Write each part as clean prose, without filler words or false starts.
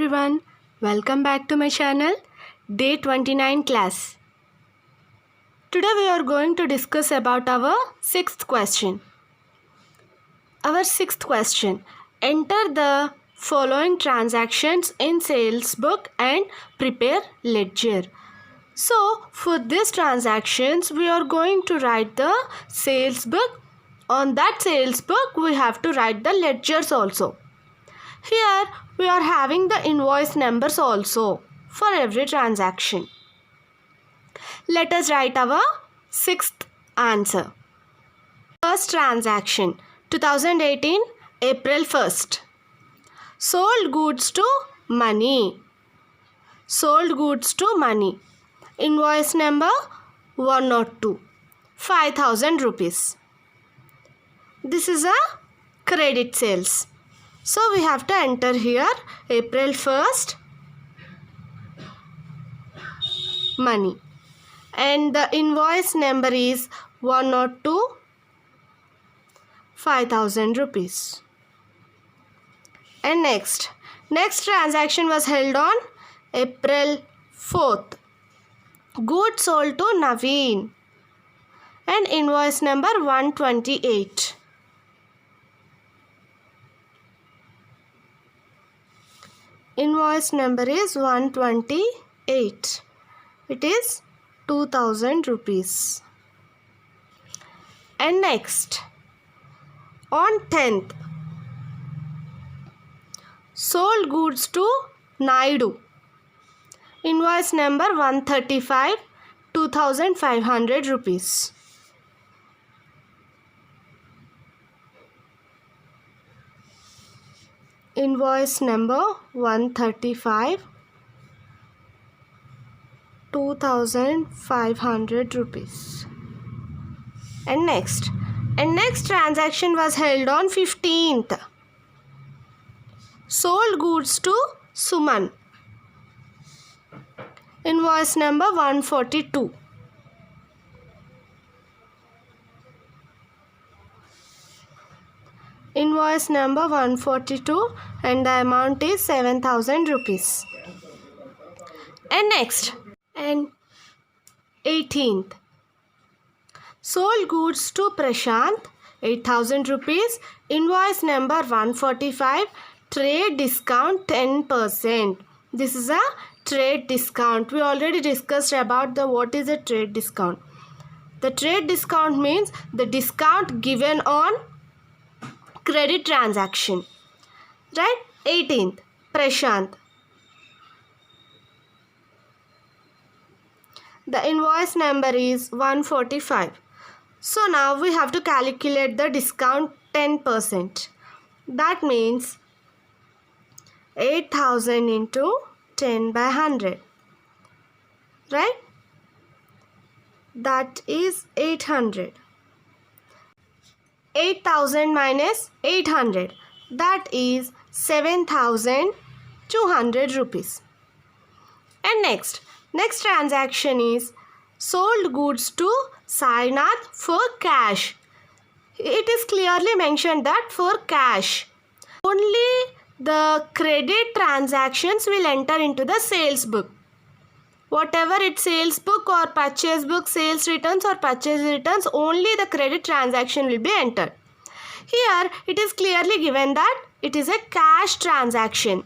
everyone, welcome back to my channel, Day 29 class. Today we are going to discuss about our sixth question. Our sixth question, enter the following transactions in sales book and prepare ledger. So for these transactions we are going to write the sales book. On that sales book we have to write the ledgers also. Here we are having the invoice numbers also for every transaction. Let us write our sixth answer. First transaction, 2018 April 1st. Sold goods to money. Sold goods to money. Invoice number 102. 5,000 rupees. This is a credit sales. So we have to enter here April 1st money, and the invoice number is 102 5,000 rupees. And next transaction was held on April 4th. Goods sold to Naveen, and invoice number 128. Invoice number is 128. It is 2,000 rupees. And next, on 10th, sold goods to Naidu. Invoice number 135, 2,500 rupees. Invoice number 135, 2,500 rupees. And next transaction was held on 15th. Sold goods to Suman. Invoice number 142. Invoice number 142, and the amount is 7,000 rupees. And next, and 18th, sold goods to Prashant, 8,000 rupees. Invoice number 145, trade discount 10%. This is a trade discount. We already discussed about what is a trade discount. The trade discount means the discount given on credit transaction, right? 18th, Prashant. The invoice number is 145. So now we have to calculate the discount 10%. That means 8,000 into 10 by 100, right? That is 800. 8,000 minus 800, that is 7,200 rupees. And next transaction is sold goods to Sainath for cash. It is clearly mentioned that for cash. Only the credit transactions will enter into the sales book. Whatever it's sales book or purchase book, sales returns or purchase returns, only the credit transaction will be entered. Here it is clearly given that it is a cash transaction.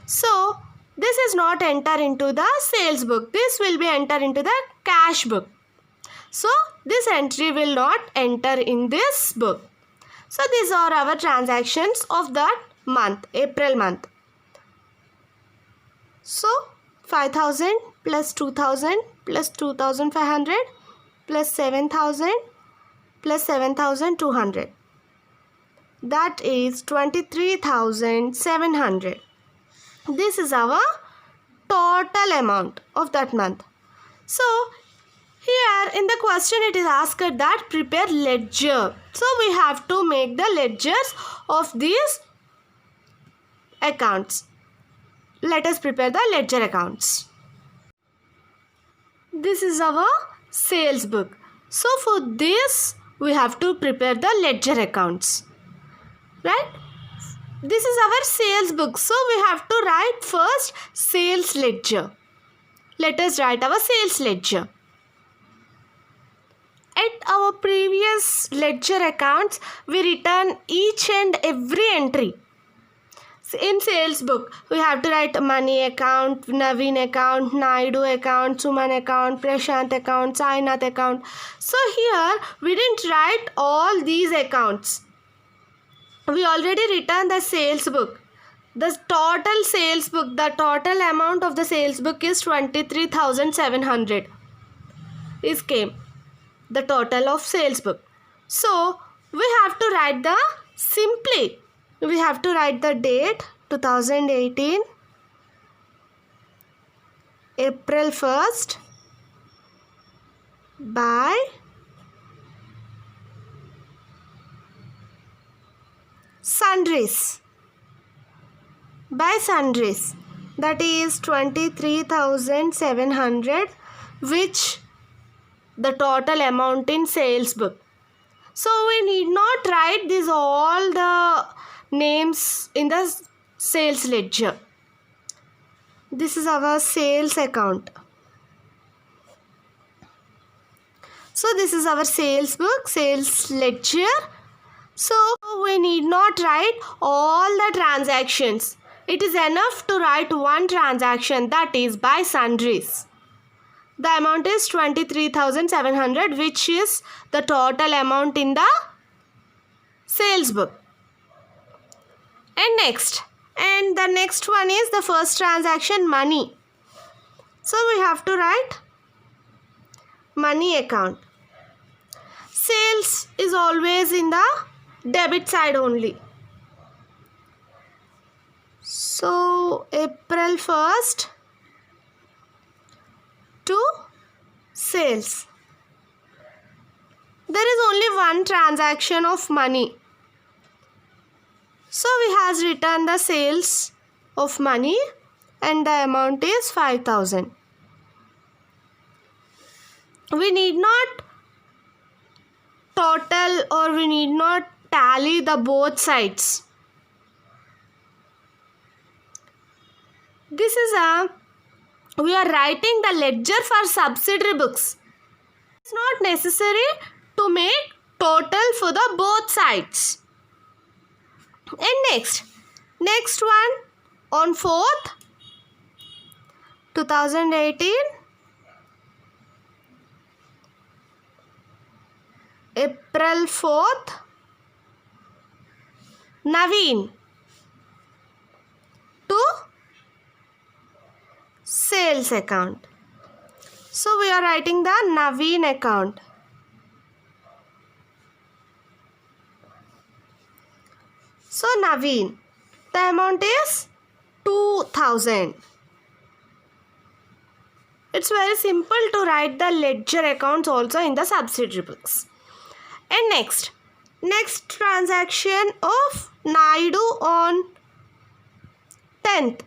So this is not enter into the sales book. This will be enter into the cash book. So this entry will not enter in this book. So these are our transactions of that month, April month. So 5,000 plus 2,000 plus 2,500 plus 7,000 plus 7,200. That is 23,700. This is our total amount of that month. So here in the question it is asked that prepare ledger. So we have to make the ledgers of these accounts. Let us prepare the ledger accounts. This is our sales book. So for this we have to prepare the ledger accounts, right? This is our sales book. So we have to write first sales ledger. Let us write our sales ledger. At our previous ledger accounts, we return each and every entry. In sales book, we have to write money account, Naveen account, Naidu account, Suman account, Prashant account, Sainath account. So here we didn't write all these accounts. We already returned the sales book. The total sales book, the total amount of the sales book is 23,700 is came. The total of sales book. So we have to write the simply. We have to write the date 2018 April 1st by sundries. By sundries, that is 23,700, which the total amount in sales book. So we need not write these all the names in the sales ledger. This is our sales account. So this is our sales book, sales ledger. So we need not write all the transactions. It is enough to write one transaction, that is by sundries. The amount is 23,700, which is the total amount in the sales book. And the next one is the first transaction, money. So we have to write money account. Sales is always in the debit side only. So April 1st to sales. There is only one transaction of money. So we has returned the sales of money and the amount is 5,000. We need not total or we need not tally the both sides. This is we are writing the ledger for subsidiary books. It's not necessary to make total for the both sides. And next one on 4th 2018 April 4th Naveen to sales account. So we are writing the Naveen account. So Naveen, the amount is 2,000. It's very simple to write the ledger accounts also in the subsidiary books. And next transaction of Naidu on 10th.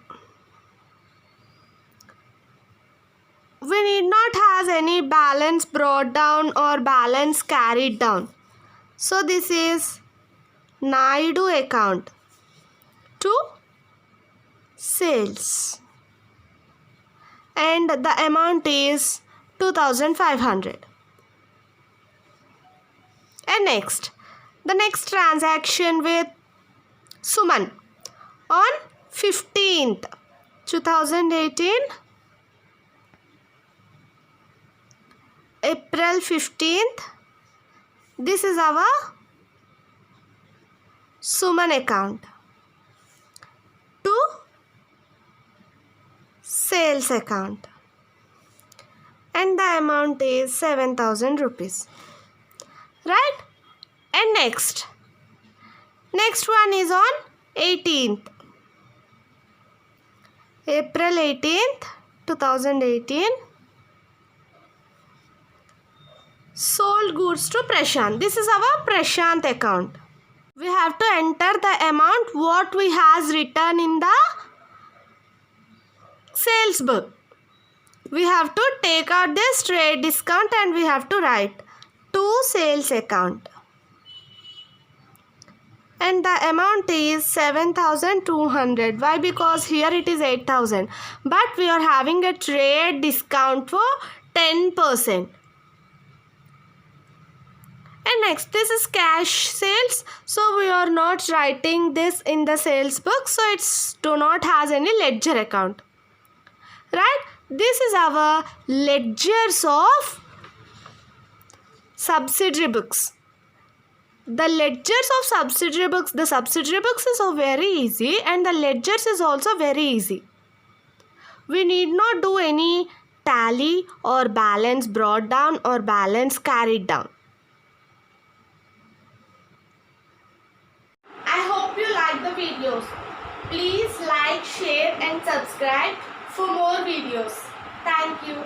We need not have any balance brought down or balance carried down. So this is Naidu account to sales. And the amount is 2,500. And the next transaction with Suman on 15th 2018 April 15th. This is our Suman account to sales account and the amount is 7,000 rupees, right? And next one is on 18th April 18th 2018 sold goods to Prashant. This is our Prashant account. We have to enter the amount what we has written in the sales book. We have to take out this trade discount and we have to write to sales account. and the amount is 7,200. Why? Because here it is 8,000, but we are having a trade discount for 10%. And next, this is cash sales, so we are not writing this in the sales book, so it's do not has any ledger account, right? This is our ledgers of subsidiary books. The ledgers of subsidiary books, the subsidiary books is very easy, and the ledgers is also very easy. We need not do any tally or balance brought down or balance carried down. I hope you like the videos. Please like, share and subscribe for more videos. Thank you.